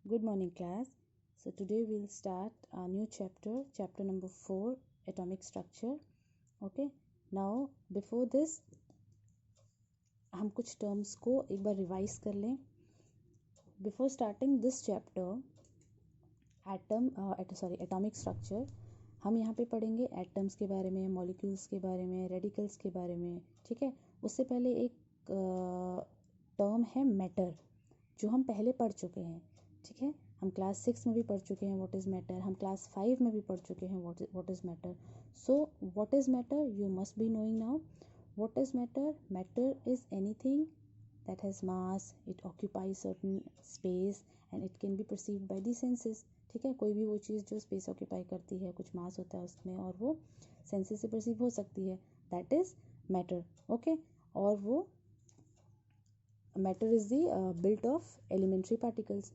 Good morning, class. So today we'll start a new chapter number 4, atomic structure. Okay. Now before this हम कुछ terms को एक बार revise कर लें. Before starting this chapter, atomic structure, हम यहाँ पे पढ़ेंगे atoms के बारे में, molecules के बारे में, radicals के बारे में. ठीक है. उससे पहले एक term है matter, जो हम पहले पढ़ चुके हैं. ठीक है. हम क्लास 6 में भी पढ़ चुके हैं व्हाट इज़ मैटर. हम क्लास 5 में भी पढ़ चुके हैं what is matter. So what is matter you must be knowing now. What is matter? Matter is anything that has mass, it occupies certain space and it can be perceived by the senses. ठीक है. कोई भी वो चीज़ जो space occupy करती है, कुछ मास होता है उसमें और वो सेंसेस से परसीव हो सकती है, दैट इज़ मैटर. ओके. और वो matter is the built of elementary particles,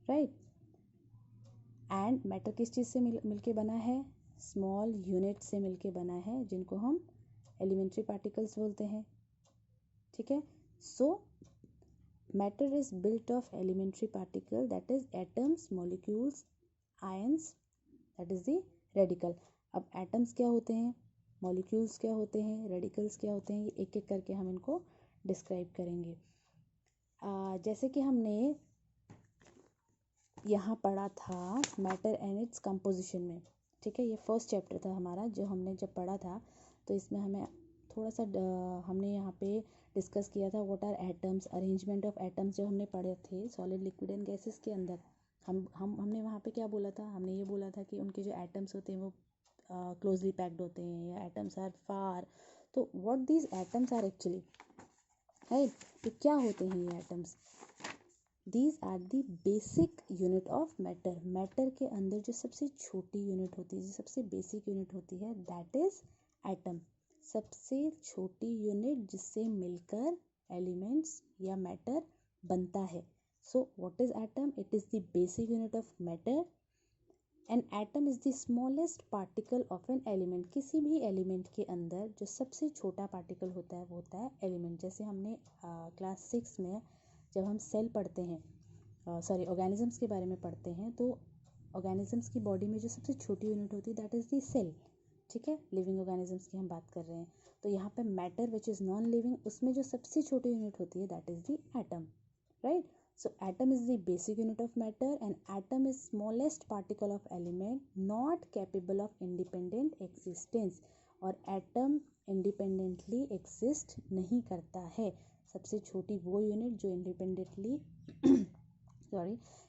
right. And matter किस चीज़ से मिलके बना है? स्मॉल यूनिट से मिलके बना है, जिनको हम एलिमेंट्री पार्टिकल्स बोलते हैं. ठीक है. So matter is built of elementary particle, that is atoms, molecules, ions, that is the radical. अब एटम्स क्या होते हैं, मॉलिक्यूल्स क्या होते हैं, रेडिकल्स क्या होते हैं, ये एक एक करके हम इनको डिस्क्राइब करेंगे. जैसे कि हमने यहाँ पढ़ा था मैटर एंड इट्स कंपोजिशन में. ठीक है. ये फर्स्ट चैप्टर था हमारा जो हमने जब पढ़ा था, तो इसमें हमें थोड़ा सा हमने यहाँ पे डिस्कस किया था what are atoms, arrangement of atoms जो हमने पढ़े थे सॉलिड, लिक्विड एंड गैसेस के अंदर. हमने वहाँ पे क्या बोला था? हमने ये बोला था कि उनके जो एटम्स होते हैं वो क्लोजली पैक्ड होते हैं, या एटम्स आर फार. तो what these atoms are actually, right. तो क्या होते हैं ये atoms? These are the basic unit of matter. Matter के अंदर जो सबसे छोटी यूनिट होती है, जो सबसे बेसिक यूनिट होती है, दैट इज एटम. सबसे छोटी यूनिट जिससे मिलकर एलिमेंट्स या मैटर बनता है. So what is atom? It is the basic unit of matter. An atom is the smallest particle of an element. किसी भी एलिमेंट के अंदर जो सबसे छोटा पार्टिकल होता है वो होता है एलिमेंट. जैसे हमने क्लास 6 में जब हम सेल पढ़ते हैं, ऑर्गेनिजम्स के बारे में पढ़ते हैं, तो ऑर्गेनिजम्स की बॉडी में जो सबसे छोटी यूनिट होती है दैट इज़ दी सेल. ठीक है. लिविंग ऑर्गेनिजम्स की हम बात कर रहे हैं, तो यहाँ पे matter which is non living, उसमें जो सबसे छोटी यूनिट होती है that is the atom, right. So atom is the basic unit of matter and atom is smallest particle of element not capable of independent existence. और atom independently exist नहीं करता है. सबसे छोटी वो यूनिट जो इंडिपेंडेंटली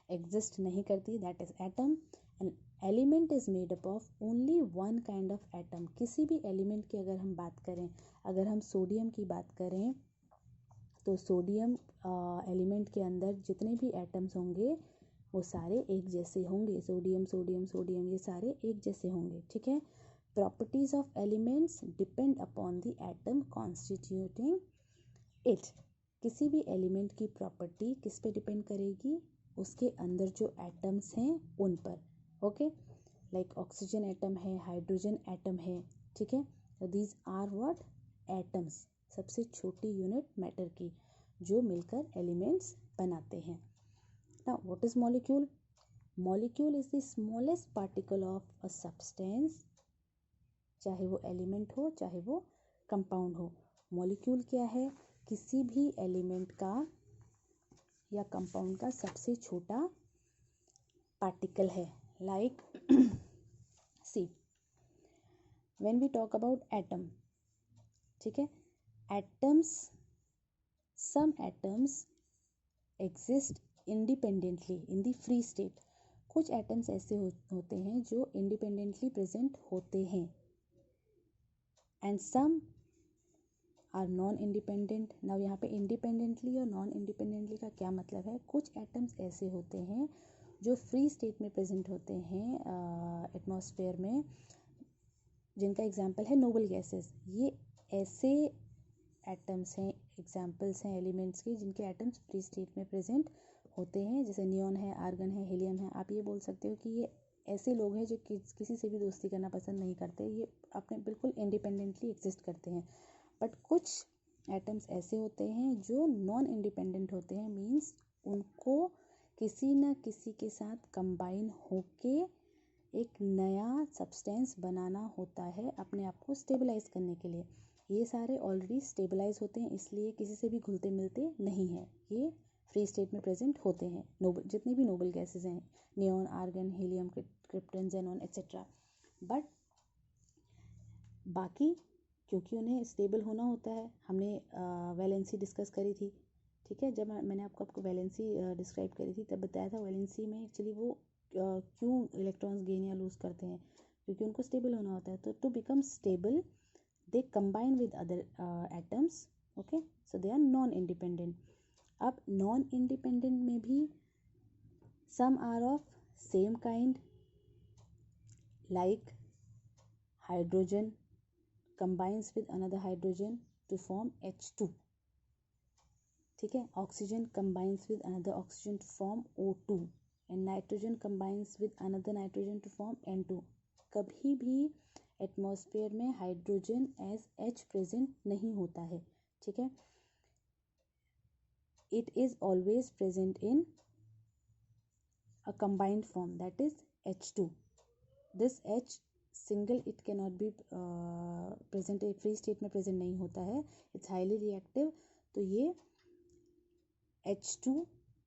एग्जिस्ट नहीं करती, that is atom. And element is made up of only one kind of atom. किसी भी एलिमेंट की अगर हम बात करें, अगर हम सोडियम की बात करें, तो सोडियम एलिमेंट के अंदर जितने भी एटम्स होंगे वो सारे एक जैसे होंगे. सोडियम सोडियम सोडियम ये सारे एक जैसे होंगे. ठीक है. Properties of elements depend upon the atom constituting it. किसी भी एलिमेंट की प्रॉपर्टी किस पे डिपेंड करेगी? उसके अंदर जो एटम्स हैं उन पर. ओके. लाइक ऑक्सीजन एटम है, हाइड्रोजन एटम है. ठीक है. तो दीज आर व्हाट? एटम्स. सबसे छोटी यूनिट मैटर की जो मिलकर एलिमेंट्स बनाते हैं. Now what is molecule? Molecule is the smallest particle of a substance, चाहे वो एलिमेंट हो चाहे वो कंपाउंड हो. मॉलिक्यूल क्या है? किसी भी एलिमेंट का या कंपाउंड का सबसे छोटा पार्टिकल है. Like see, when we talk about atom, ठीक है, atoms, some atoms exist independently in the free state. कुछ एटम्स ऐसे होते हैं जो इंडिपेंडेंटली प्रेजेंट होते हैं, and some are non independent. Now यहाँ पे इंडिपेंडेंटली और नॉन इंडिपेंडेंटली का क्या मतलब है? कुछ एटम्स ऐसे होते हैं जो फ्री स्टेट में प्रेजेंट होते हैं एटमॉस्फेयर में, जिनका एग्जांपल है नोबल गैसेस. ये ऐसे एटम्स हैं, एग्जांपल्स हैं एलिमेंट्स के, जिनके एटम्स फ्री स्टेट में प्रेजेंट होते हैं. जैसे नियॉन है, आर्गन है, हीलियम है. आप ये बोल सकते हो कि ये ऐसे लोग हैं जो किसी से भी दोस्ती करना पसंद नहीं करते, ये अपने बिल्कुल इंडिपेंडेंटली एग्जिस्ट करते हैं. बट कुछ एटम्स ऐसे होते हैं जो नॉन इंडिपेंडेंट होते हैं, मीन्स उनको किसी न किसी के साथ कंबाइन होके एक नया सब्सटेंस बनाना होता है अपने आप को स्टेबलाइज करने के लिए। ये सारे ऑलरेडी स्टेबलाइज होते हैं, इसलिए किसी से भी घुलते मिलते नहीं हैं, ये फ्री स्टेट में प्रेजेंट होते हैं। नोबल जितनी भी नोबल गैसेज हैं, neon, argon, helium, krypton, xenon etcetera. But बाकी क्योंकि उन्हें स्टेबल होना होता है, हमने वैलेंसी डिस्कस करी थी, ठीक है। जब मैंने आपको वैलेंसी डिस्क्राइब करी थी तब बताया था वैलेंसी में एक्चुअली वो क्यों इलेक्ट्रॉन्स गेन या लूज करते हैं, क्योंकि उनको स्टेबल होना होता है। तो to become stable they combine with other atoms, okay, so they are non independent. अब नॉन इंडिपेंडेंट में भी some are of same kind, like hydrogen combines with another hydrogen to form H2, ठीक है। Oxygen combines with another oxygen to form O2 and nitrogen combines with another nitrogen to form N2। कभी भी atmosphere में hydrogen as H present नहीं होता है, ठीक है। It is always present in a combined form, that is H2। This H single it can not be present, free state में present नहीं होता है, इट्स हाईली रिएक्टिव। तो ये H2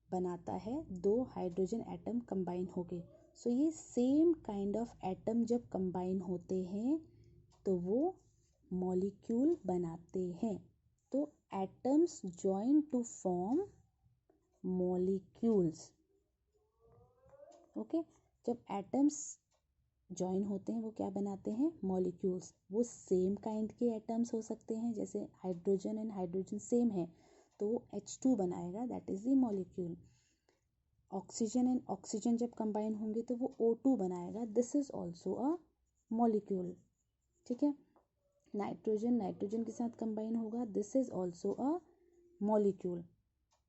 बनाता है दो हाइड्रोजन एटम कंबाइन होके। सो ये सेम काइंड ऑफ एटम जब कंबाइन होते हैं तो वो मॉलिक्यूल बनाते हैं। तो atoms join to form molecules, okay. जब एटम्स जॉइन होते हैं वो क्या बनाते हैं, मॉलिक्यूल्स। वो सेम काइंड के एटम्स हो सकते हैं, जैसे हाइड्रोजन एंड हाइड्रोजन सेम है तो H2 बनाएगा, that is the molecule. Oxygen and oxygen जब कंबाइन होंगे तो वो O2 बनाएगा, this is also a molecule, ठीक है। नाइट्रोजन नाइट्रोजन के साथ कंबाइन होगा, this is also a molecule,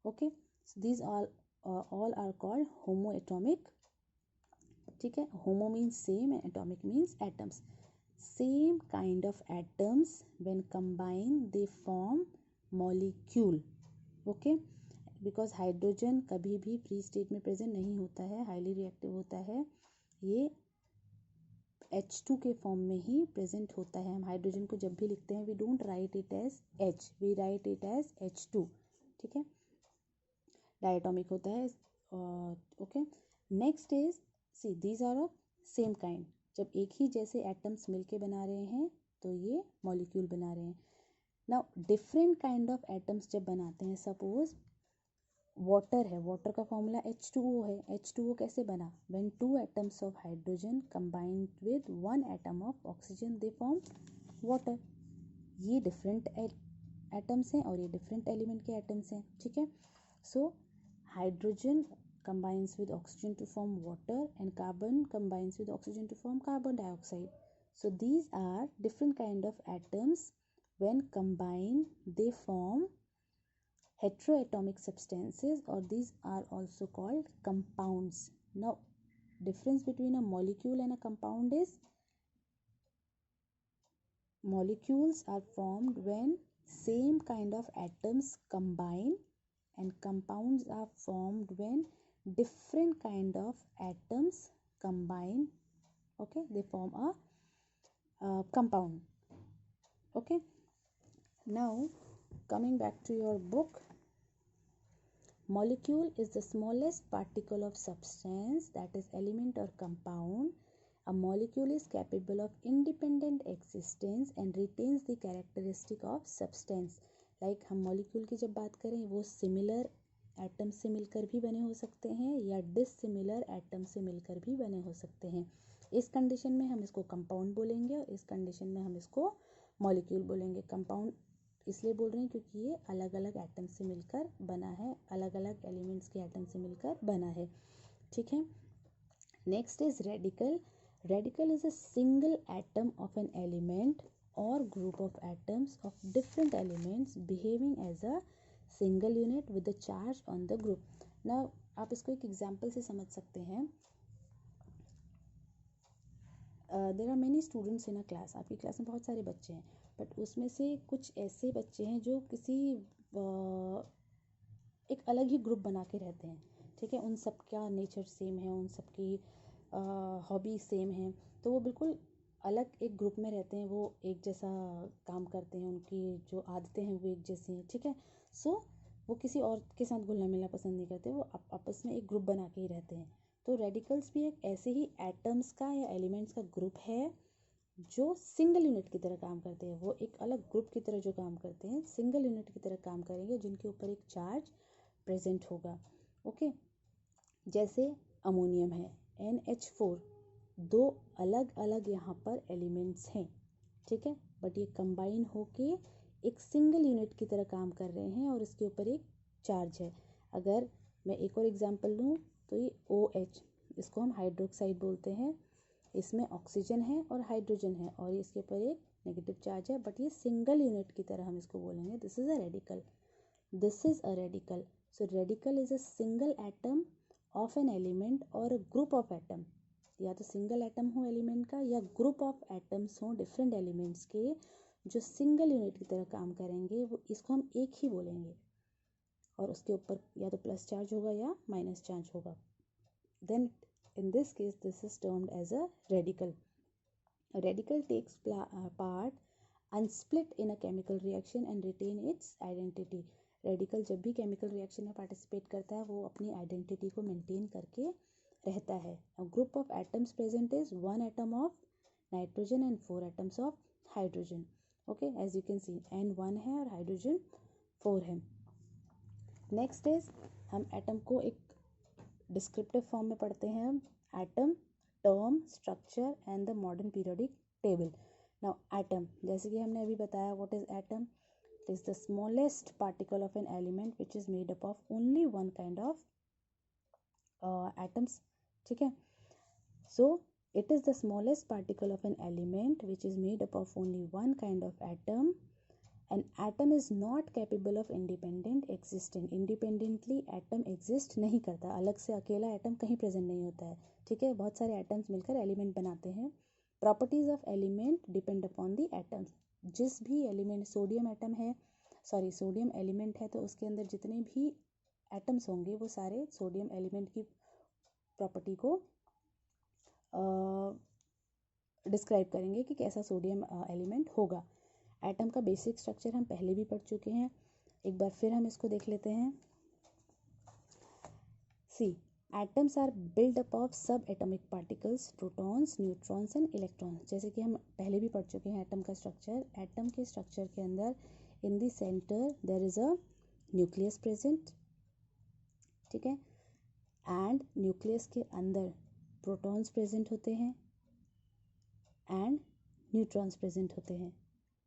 okay. These all are called homo atomic, ठीक है। Homo means same and atomic means atoms. Same kind of atoms when combine they form molecule, okay. Because hydrogen कभी भी free state में present नहीं होता है, highly reactive होता है, ये H2 के फॉर्म में ही प्रेजेंट होता है। हम हाइड्रोजन को जब भी लिखते हैं we don't write it as H, we write it as H2, ठीक है। डायटोमिक होता है, okay. Next is see these are of same kind. जब एक ही जैसे एटम्स मिलके बना रहे हैं तो ये मॉलिक्यूल बना रहे हैं। Now different kind of atoms जब बनाते हैं, सपोज वाटर है, वाटर का फॉर्मूला H2O है। H2O कैसे बना, when two atoms of hydrogen combined with one atom of oxygen they form water. ये डिफरेंट एटम्स हैं और ये डिफरेंट एलिमेंट के एटम्स हैं, ठीक है। So hydrogen combines with oxygen to form water and carbon combines with oxygen to form carbon dioxide. So these are different kind of atoms. When combined they form heteroatomic substances, or these are also called compounds. Now difference between a molecule and a compound is molecules are formed when same kind of atoms combine and compounds are formed when different kind of atoms combine, okay, they form a compound, okay. Now coming back to your book, molecule is the smallest particle of substance, that is element or compound. A molecule is capable of independent existence and retains the characteristic of substance. Like हम molecule की जब बात करें वो similar atom से मिलकर भी बने हो सकते हैं या डिसिमिलर एटम से मिलकर भी बने हो सकते हैं। इस कंडीशन में हम इसको कंपाउंड बोलेंगे और इस कंडीशन में हम इसको मॉलिक्यूल बोलेंगे। कंपाउंड इसलिए बोल रहे हैं क्योंकि ये अलग अलग एटम से मिलकर बना है, अलग अलग एलिमेंट्स के एटम से मिलकर बना है, ठीक है। Next is radical. Radical is a single atom of an element or group of atoms of different elements behaving as a single unit with the charge on the group. Now आप इसको एक example से समझ सकते हैं। There are many students in a class, आपकी class में बहुत सारे बच्चे हैं, बट उसमें से कुछ ऐसे बच्चे हैं जो किसी एक अलग ही ग्रुप बना के रहते हैं, ठीक है, उन सब का नेचर सेम है, उन सब की हॉबी सेम है, तो वो बिल्कुल अलग एक ग्रुप में रहते हैं, वो एक जैसा काम करते हैं, उनकी जो आदतें हैं वो एक जैसी हैं, ठीक है। सो वो किसी और के साथ घुलना मिलना पसंद नहीं करते, वो आपस में एक ग्रुप बना के ही रहते हैं। तो रेडिकल्स भी एक ऐसे ही एटम्स का या एलिमेंट्स का ग्रुप है जो सिंगल यूनिट की तरह काम करते हैं। वो एक अलग ग्रुप की तरह जो काम करते हैं, सिंगल यूनिट की तरह काम करेंगे, जिनके ऊपर एक चार्ज प्रेजेंट होगा। ओके, जैसे अमोनियम है NH4, दो अलग अलग यहाँ पर एलिमेंट्स हैं, ठीक है, बट ये कंबाइन होके एक सिंगल यूनिट की तरह काम कर रहे हैं और इसके ऊपर एक चार्ज है। अगर मैं एक और एग्जांपल लूँ तो ये OH, इसको हम हाइड्रोक्साइड बोलते हैं, इसमें ऑक्सीजन है और हाइड्रोजन है और इसके ऊपर एक नेगेटिव चार्ज है, बट ये सिंगल यूनिट की तरह हम इसको बोलेंगे, this is a radical, this is a radical. So radical is a single atom of an element और अ ग्रुप ऑफ एटम, या तो सिंगल एटम हो एलिमेंट का या ग्रुप ऑफ एटम्स हो डिफरेंट एलिमेंट्स के जो सिंगल यूनिट की तरह काम करेंगे, वो इसको हम एक ही बोलेंगे और उसके ऊपर या तो प्लस चार्ज होगा या माइनस चार्ज होगा। Then in this case this is termed as a radical. A radical takes part unsplit in a chemical reaction and retain its identity. Radical जब भी केमिकल रिएक्शन में पार्टिसिपेट करता है वो अपनी आइडेंटिटी को मेंटेन करके रहता है। A group of atoms present is 1 atom of nitrogen and 4 atoms of hydrogen. Okay, as you can see N1 है और हाइड्रोजन 4 है। नेक्स्ट इज हम एटम को एक डिस्क्रिप्टिव फॉर्म में पढ़ते हैं, हम atom, term, structure and the modern periodic table. Now atom, जैसे कि हमने अभी बताया, what is atom? It is the smallest particle of an element which is made up of only one kind of atoms, ठीक है। सो it is the smallest particle of an element which is made up of only one kind of atom. An atom is not capable of independent existence. Independently atom exist नहीं करता, अलग से अकेला atom कहीं present नहीं होता है, ठीक है। बहुत सारे एटम्स मिलकर एलिमेंट बनाते हैं। Properties of element depend upon the atoms. जिस भी एलिमेंट, सोडियम एटम है, सॉरी सोडियम एलिमेंट है, तो उसके अंदर जितने भी एटम्स होंगे वो सारे सोडियम एलिमेंट की प्रॉपर्टी को डिस्क्राइब करेंगे कि कैसा सोडियम एलिमेंट होगा। एटम का बेसिक स्ट्रक्चर हम पहले भी पढ़ चुके हैं, एक बार फिर हम इसको देख लेते हैं। See, atoms are build up of subatomic particles, protons, neutrons and electrons. जैसे कि हम पहले भी पढ़ चुके हैं एटम का स्ट्रक्चर। एटम के स्ट्रक्चर के अंदर in the centre there is a nucleus present, ठीक है, एंड न्यूक्लियस के अंदर प्रोटॉन्स प्रेजेंट होते हैं एंड न्यूट्रॉन्स प्रेजेंट होते हैं।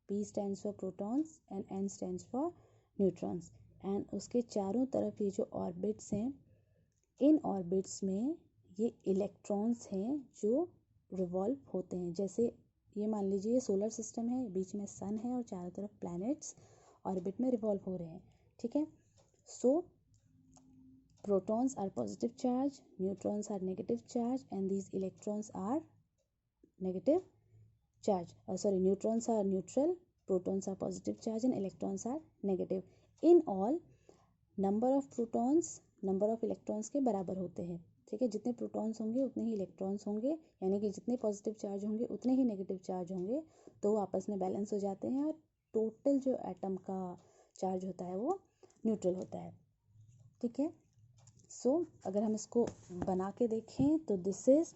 P stands for protons and N stands for neutrons. And उसके चारों तरफ ये जो ऑर्बिट्स हैं, इन ऑर्बिट्स में ये इलेक्ट्रॉन्स हैं जो रिवॉल्व होते हैं। जैसे ये मान लीजिए ये सोलर सिस्टम है, बीच में सन है और चारों तरफ प्लैनेट्स ऑर्बिट में रिवॉल्व हो रहे हैं, ठीक है। सो protons are positive charge, neutrons are negative charge and these electrons are negative charge. Neutrons are neutral, protons are positive charge and electrons are negative. In all, number of protons number of electrons के बराबर होते हैं, ठीक है। जितने protons होंगे उतने ही electrons होंगे, यानी कि जितने पॉजिटिव चार्ज होंगे उतने ही नेगेटिव चार्ज होंगे, तो वो आपस में बैलेंस हो जाते हैं और टोटल जो एटम का चार्ज होता है वो न्यूट्रल होता है, ठीक है। सो अगर हम इसको बना के देखें तो दिस इज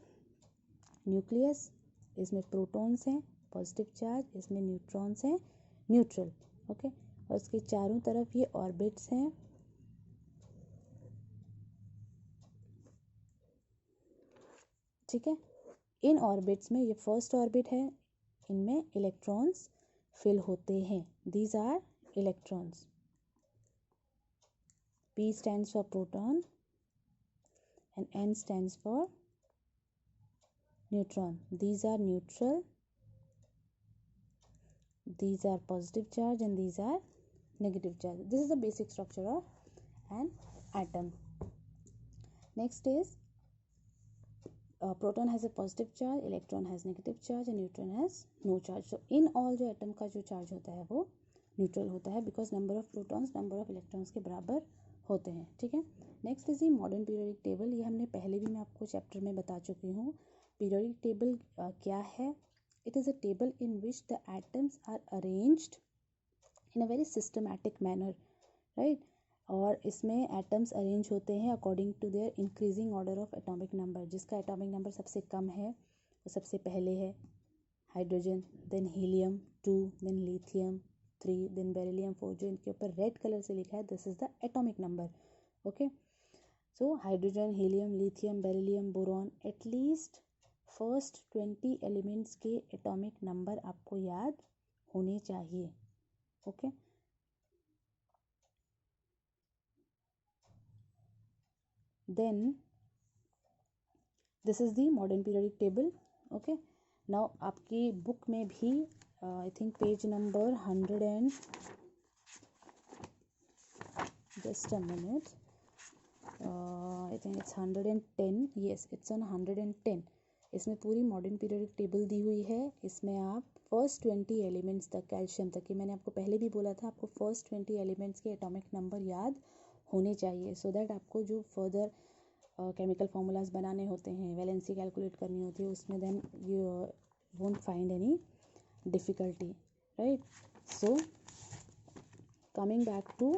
न्यूक्लियस, इसमें प्रोटॉन्स हैं पॉजिटिव चार्ज, इसमें न्यूट्रॉन्स हैं न्यूट्रल, ओके, और इसके चारों तरफ ये ऑर्बिट्स हैं, ठीक है। इन ऑर्बिट्स में ये फर्स्ट ऑर्बिट है, इनमें इलेक्ट्रॉन्स फिल होते हैं, these are electrons. P stands for proton and N stands for neutron. These are neutral, these are positive charge and these are negative charge. This is the basic structure of an atom. Next is proton has a positive charge, electron has negative charge and neutron has no charge. So in all जो atom का जो charge होता है वो neutral होता है, because number of protons number of electrons के बराबर होते हैं, ठीक है। Next is the modern periodic table. ये हमने पहले भी मैं आपको चैप्टर में बता चुकी हूँ। पीरियोडिक टेबल क्या है? It is a table in which the atoms are arranged in a very systematic manner, right. और इसमें एटम्स अरेंज होते हैं according to their increasing order of atomic number. जिसका एटॉमिक नंबर सबसे कम है वो सबसे पहले है hydrogen, then helium 2, then lithium 3, then beryllium 4। जो इनके ऊपर रेड कलर से लिखा है this is the atomic number, okay. So hydrogen, helium, lithium, beryllium, boron, at least first 20 elements के एटॉमिक नंबर आपको याद होने चाहिए, okay. Then this is the modern periodic table, okay. Now आपकी बुक में भी I think page number 100 and just a minute, I think it's 110, yes it's on 110। इसमें पूरी मॉडर्न पीरियोडिक टेबल दी हुई है। इसमें आप फर्स्ट 20 एलिमेंट्स तक, कैल्शियम तक, कि मैंने आपको पहले भी बोला था आपको फर्स्ट 20 एलिमेंट्स के एटॉमिक नंबर याद होने चाहिए, सो दैट आपको जो फर्दर केमिकल फार्मूलाज बनाने होते हैं, वैलेंसी कैलकुलेट करनी होती है, उसमें then you won't find any difficulty, right. So coming back to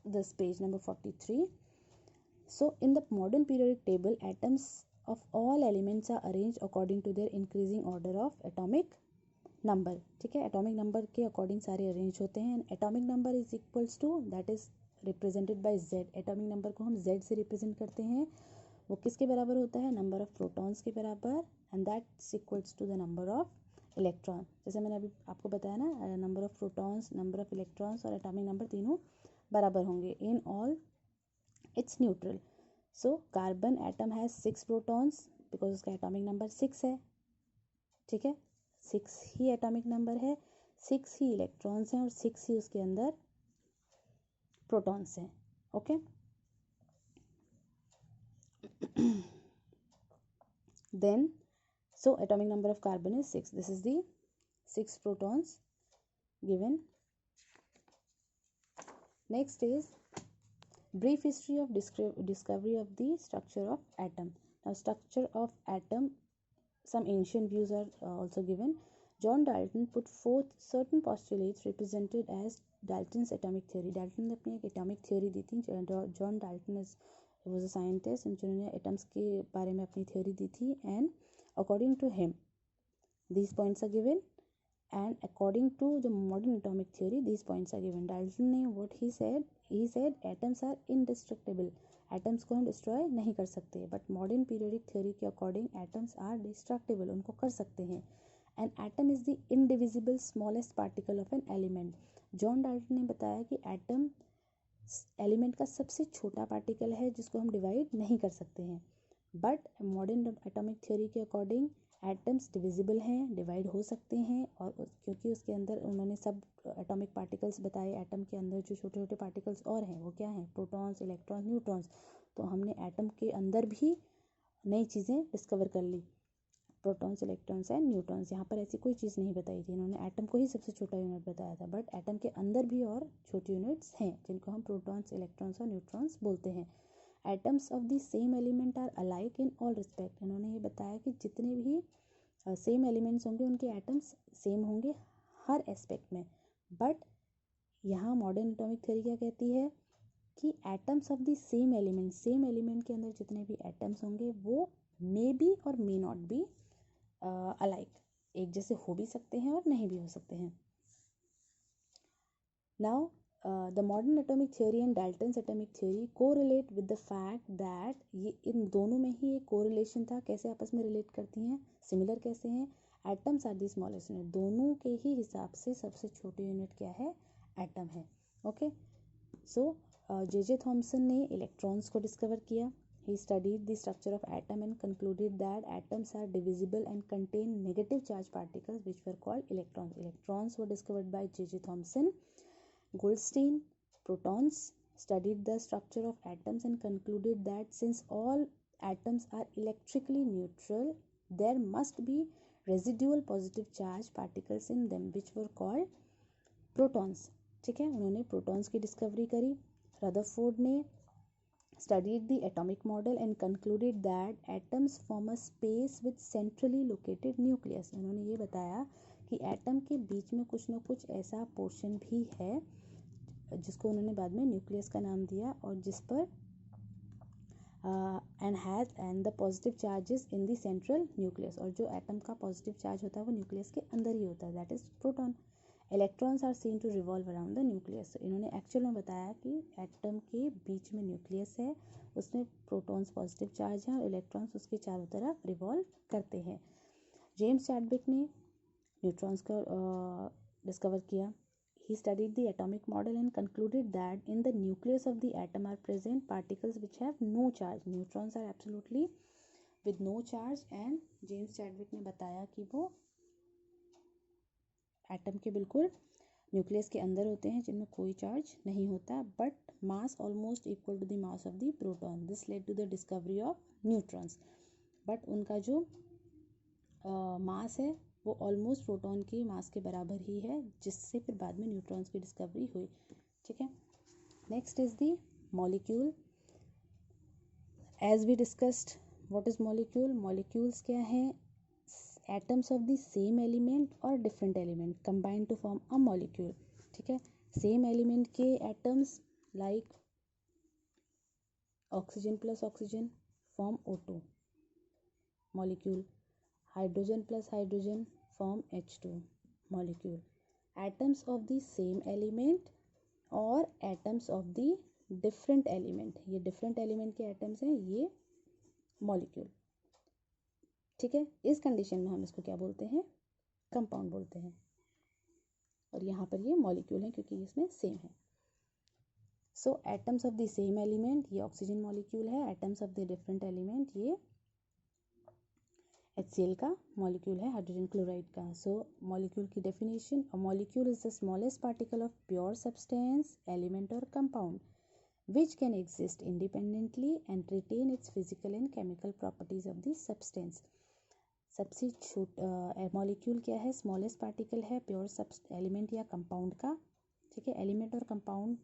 this page number 43। So in the modern periodic table, atoms of all elements are arranged according to their increasing order of atomic number, ठीक है। Atomic number के according सारे arrange होते हैं। Atomic number is equals to, that is represented by Z. Atomic number को हम Z से represent करते हैं। वो किसके बराबर होता है? नंबर ऑफ प्रोटॉन्स के बराबर, and that's equals to the number of electron. जैसे मैंने अभी आपको बताया ना, number of protons, number of electrons और एटॉमिक नंबर तीनों बराबर होंगे in all its neutral. So carbon atom has 6 protons because उसका एटॉमिक नंबर 6 है, ठीक है। 6 ही एटॉमिक नंबर है, 6 ही इलेक्ट्रॉन्स हैं और 6 ही उसके अंदर प्रोटॉन्स हैं, okay. Then so atomic number of carbon is 6, this is the 6 protons given. Next is brief history of discovery of the structure of atom. Now structure of atom, some ancient views are also given. John Dalton put forth certain postulates represented as Dalton's atomic theory. Dalton ने अपनी एक atomic theory दी थी। John Dalton was a scientist जिन्होंने atoms के बारे में अपनी theory दी थी, and according to him these points are given, and according to the modern atomic theory these points are given. Dalton ने what he said atoms are indestructible, atoms को हम destroy नहीं कर सकते, but modern periodic theory के according atoms are destructible, उनको कर सकते हैं। An atom is the indivisible smallest particle of an element. John Dalton ने बताया कि एटम एलिमेंट का सबसे छोटा पार्टिकल है जिसको हम डिवाइड नहीं कर सकते हैं, बट मॉडर्न एटॉमिक थ्योरी के अकॉर्डिंग एटम्स डिविजिबल हैं, डिवाइड हो सकते हैं। और क्योंकि उसके अंदर उन्होंने सब एटॉमिक पार्टिकल्स बताए, एटम के अंदर जो छोटे छोटे पार्टिकल्स और हैं वो क्या हैं? Protons, electrons, neutrons. तो हमने एटम के अंदर भी नई चीज़ें डिस्कवर कर ली, प्रोटॉन्स, इलेक्ट्रॉन्स एंड न्यूट्रॉन्स। यहाँ पर ऐसी कोई चीज़ नहीं बताई थी, इन्होंने एटम को ही सबसे छोटा यूनिट बताया था, बट एटम के अंदर भी और छोटे यूनिट्स हैं जिनको हम प्रोटॉन्स, इलेक्ट्रॉन्स और न्यूट्रॉन्स बोलते हैं। Atoms of the same element are alike in all respect. इन्होंने ये बताया कि जितने भी सेम एलिमेंट्स होंगे उनके एटम्स सेम होंगे हर एस्पेक्ट में। बट यहाँ मॉडर्न एटॉमिक थ्योरी क्या कहती है कि atoms of the same element के अंदर जितने भी एटम्स होंगे वो मे बी और मे नॉट बी अलाइक, एक जैसे हो भी सकते हैं और नहीं भी हो सकते हैं। Now the modern atomic theory and Dalton's atomic theory correlate with the fact that ये इन दोनों में ही एक कोरिलेशन था। कैसे आपस में रिलेट करती हैं, सिमिलर कैसे हैं? Atoms are the smallest unit, दोनों के ही हिसाब से सबसे छोटी यूनिट क्या है? एटम है, ओके। सो जे थॉमसन ने इलेक्ट्रॉन्स को डिस्कवर किया। He studied the structure of atom and concluded that atoms are divisible and contain negative charge particles which were called electrons. Electrons were discovered by J.J. Thomson. Goldstein, protons, studied the structure of atoms and concluded that since all atoms are electrically neutral, there must be residual positive charge particles in them which were called protons. ठीक है, उन्होंने protons की discovery करी। Rutherford ने studied the atomic model and concluded that atoms form a space with centrally located nucleus. उन्होंने ये बताया कि एटम के बीच में कुछ न कुछ ऐसा पोर्शन भी है जिसको उन्होंने बाद में न्यूक्लियस का नाम दिया और जिस पर and the positive charges in the central nucleus, और जो एटम का पॉजिटिव चार्ज होता है वो न्यूक्लियस के अंदर ही होता है, that is proton. Electrons are seen to revolve around the nucleus. इन्होंने एक्चुअल में बताया कि एटम के बीच में न्यूक्लियस है, उसमें प्रोटॉन्स पॉजिटिव चार्ज हैं और इलेक्ट्रॉन्स उसके चारों तरफ रिवॉल्व करते हैं. जेम्स चैडविक ने न्यूट्रॉन्स का डिस्कवर किया. He studied the atomic model and concluded that in the nucleus of the atom are present particles which have no charge. Neutrons are absolutely with no charge, and James Chadwick ने बताया कि वो atom के बिल्कुल nucleus के अंदर होते हैं जिनमें कोई चार्ज नहीं होता, but mass almost equal to the mass of the proton. This led to the discovery of neutrons. But उनका जो मास है वो ऑलमोस्ट प्रोटॉन के मास के बराबर ही है, जिससे फिर बाद में न्यूट्रॉन्स की डिस्कवरी हुई. ठीक है. Next is the molecule. As we discussed what is molecule. Molecules क्या हैं? Atoms of the same element और different element combined to form a molecule. ठीक है. सेम एलिमेंट के atoms like oxygen plus oxygen form O2 molecule. Hydrogen plus hydrogen form H2 molecule. Atoms of the same element और atoms of the different element, ये different element के atoms हैं, ये molecule. ठीक है. इस कंडीशन में हम इसको क्या बोलते हैं? कंपाउंड बोलते हैं. और यहाँ पर ये मॉलिक्यूल है क्योंकि इसमें सेम है. So atoms of the same element, ये ऑक्सीजन मॉलिक्यूल है. Atoms of the different element, ये HCl का मॉलिक्यूल है, हाइड्रोजन क्लोराइड का. सो मॉलिक्यूल की definition: a molecule is the smallest particle of pure substance, element और compound which can exist independently and retain its physical and chemical properties of the substance. सबसे छोटा molecule क्या है? Smallest particle है pure element या compound का. ठीक है. एलिमेंट और कंपाउंड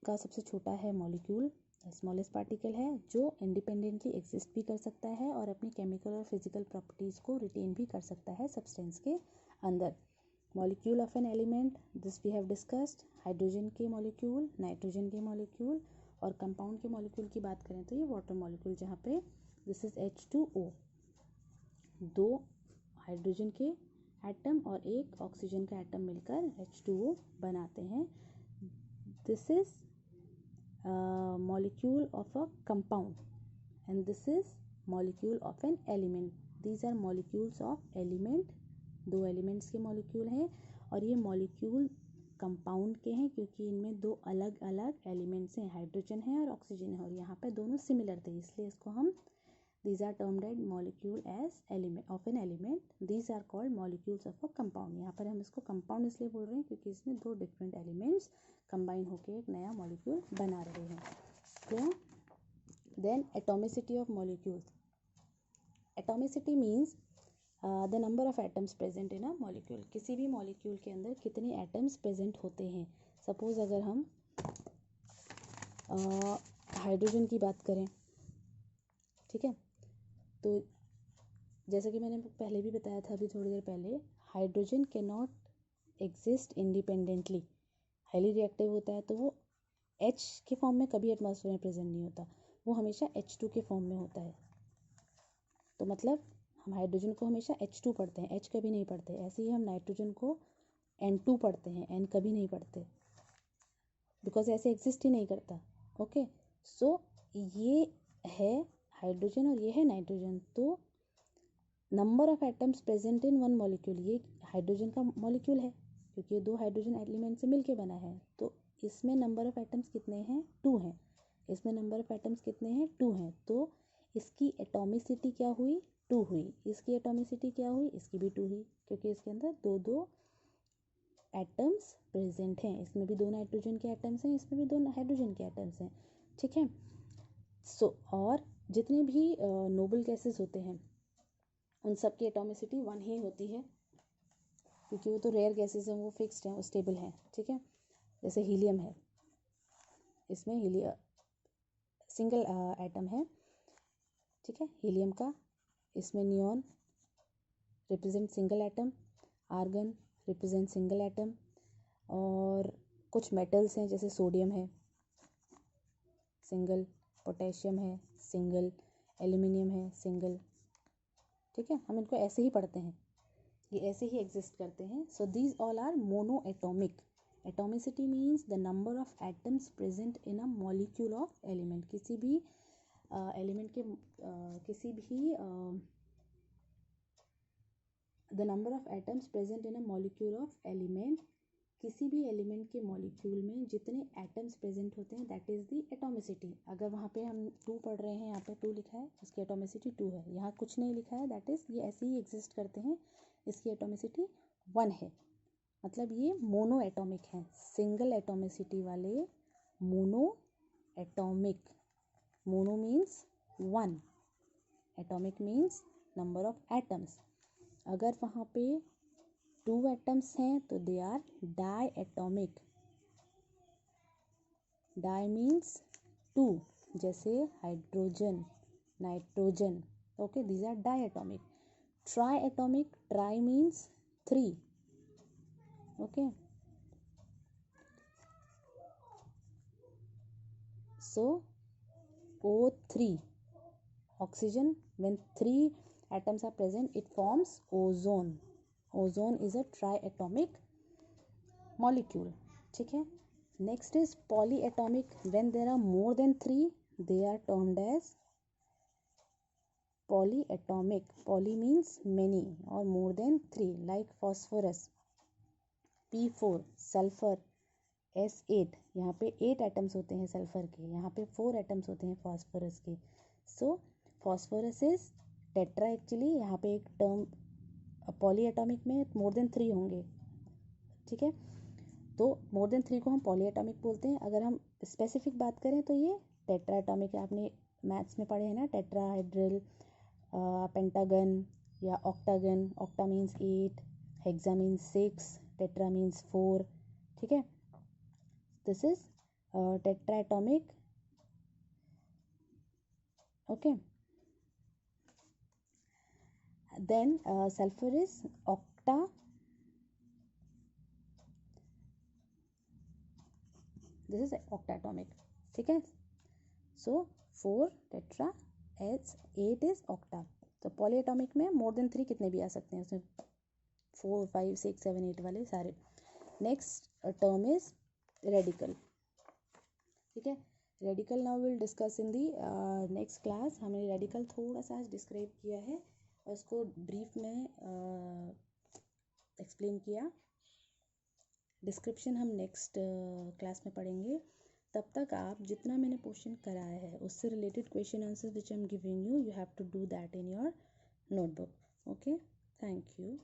का सबसे छोटा है मॉलिक्यूल, स्मॉलेस्ट पार्टिकल है, जो इंडिपेंडेंटली एग्जिस्ट भी कर सकता है और अपनी केमिकल और फिजिकल प्रॉपर्टीज़ को रिटेन भी कर सकता है सब्सटेंस के अंदर. Molecule of an element, this we have discussed. Hydrogen के मॉलिक्यूल, नाइट्रोजन के मॉलिक्यूल, और कंपाउंड के मॉलिक्यूल की बात करें तो ये वाटर मॉलिक्यूल, जहाँ पे दिस इज H2O. 2 हाइड्रोजन के एटम और एक ऑक्सीजन का एटम मिलकर H2O बनाते हैं. This is molecule of a compound and this is molecule of an element. These are molecules of element. 2 elements के मॉलिक्यूल हैं और ये मॉलिक्यूल कंपाउंड के हैं क्योंकि इनमें 2 अलग अलग एलिमेंट्स हैं, हाइड्रोजन है और ऑक्सीजन है, और यहाँ पे दोनों सिमिलर थे, इसलिए इसको हम these are termed as molecule as element of an element. These are called molecules of a compound. यहाँ पर हम इसको कंपाउंड इसलिए बोल रहे हैं क्योंकि इसमें 2 डिफरेंट एलिमेंट्स कंबाइन होकर एक नया मॉलिक्यूल बना रहे हैं. Clear? Then atomicity of molecules. Atomicity means the number of atoms present in a molecule. किसी भी मॉलिक्यूल के अंदर कितने एटम्स प्रेजेंट होते हैं. सपोज अगर हम हाइड्रोजन की बात करें, ठीक है, तो जैसा कि मैंने पहले भी बताया था अभी थोड़ी देर पहले, hydrogen can not exist independently. Highly reactive होता है तो वो H के फॉर्म में कभी एटमॉस्फेयर में प्रेजेंट नहीं होता, वो हमेशा H2 के फॉर्म में होता है. तो मतलब हम हाइड्रोजन को हमेशा H2 पढ़ते हैं, H कभी नहीं पढ़ते. ऐसे ही हम नाइट्रोजन को N2 पढ़ते हैं, N कभी नहीं पढ़ते, बिकॉज ऐसे एग्जिस्ट ही नहीं करता. ओके. सो ये है हाइड्रोजन और ये है नाइट्रोजन. तो number of atoms present in one molecule, ये हाइड्रोजन का मॉलिक्यूल है क्योंकि ये 2 हाइड्रोजन एलिमेंट से मिलके बना है. तो इसमें नंबर ऑफ एटम्स कितने हैं? 2 हैं. इसमें नंबर ऑफ एटम्स कितने हैं? 2 हैं. तो इसकी एटॉमिसिटी क्या हुई? 2 हुई. इसकी एटॉमिसिटी क्या हुई? इसकी भी 2 हुई क्योंकि इसके अंदर 2 एटम्स प्रेजेंट हैं. इसमें भी 2 नाइट्रोजन के एटम्स हैं, इसमें भी 2 हाइड्रोजन के एटम्स हैं. ठीक है. सो और जितने भी नोबल गैसेस होते हैं उन सब की एटॉमिसिटी 1 ही होती है क्योंकि वो तो रेयर गैसेस हैं, वो फिक्स्ड हैं, वो स्टेबल हैं. ठीक है. जैसे हीलियम है, इसमें सिंगल एटम है, ठीक है, हीलियम का। इसमें neon represent single atom, argon represent single atom, और कुछ मेटल्स हैं जैसे सोडियम है सिंगल, पोटेशियम है सिंगल, एल्यूमिनियम है सिंगल, ठीक है। हम इनको ऐसे ही पढ़ते हैं, ये ऐसे ही एग्जिस्ट करते हैं। So these all are mono atomic. Atomicity means the number of atoms present in a molecule of element. किसी भी एलिमेंट के किसी भी the number of atoms present in a molecule of element, किसी भी एलिमेंट के मॉलिक्यूल में जितने एटम्स प्रेजेंट होते हैं दैट इज़ द एटॉमिसिटी। अगर वहाँ पे हम 2 पढ़ रहे हैं, यहाँ पे 2 लिखा है, इसकी एटॉमिसिटी 2 है। यहाँ कुछ नहीं लिखा है, दैट इज़ ये ऐसे ही एग्जिस्ट करते हैं, इसकी एटॉमिसिटी 1 है। मतलब ये मोनो एटॉमिक हैं, सिंगल एटॉमिसिटी वाले mono atomic. Mono means 1, atomic means number of atoms. अगर वहाँ पे 2 एटम्स हैं तो they are di atomic. Di means 2, जैसे hydrogen, nitrogen, okay, these are di atomic. Tri atomic, tri means 3, okay. So O3, oxygen, when 3 atoms are present it forms ozone. Ozone is a triatomic molecule, ठीक है। Next is polyatomic, when there are more than 3 they are termed as polyatomic. Poly means many or more than 3, like phosphorus, P4, sulfur, S8, यहाँ पे 8 atoms होते हैं sulphur के, यहाँ पे 4 atoms होते हैं फॉस्फोरस के। सो फॉस्फोरस इज टेट्रा एक्चुअली, यहाँ पे एक टर्म पॉली एटॉमिक में मोर देन 3 होंगे, ठीक है। तो मोर देन 3 को हम पॉली एटॉमिक बोलते हैं। अगर हम स्पेसिफिक बात करें तो ये टेट्रा एटॉमिक है। आपने मैथ्स में पढ़े हैं ना, टेट्राहाइड्रल, पेंटागन या octagon. Octa means 8, hexa means 6, tetra means 4, ठीक है। This is tetraatomic, okay. Then sulfur is octa, this is octaatomic, ठीक है। So 4 tetra, S8 is octa। तो पॉलीएटॉमिक में मोर देन 3 कितने भी आ सकते हैं, उसमें 4, 5, 6, 7, 8 वाले सारे। नेक्स्ट टर्म इज रेडिकल, ठीक है। Radical now will discuss in the next class. हमने रेडिकल थोड़ा सा डिस्क्राइब किया है और इसको ब्रीफ में एक्सप्लेन किया। डिस्क्रिप्शन हम नेक्स्ट क्लास में पढ़ेंगे। तब तक आप जितना मैंने क्वेश्चन कराया है उससे related question answer which I am giving you, you have to do that in your notebook, okay. Thank you.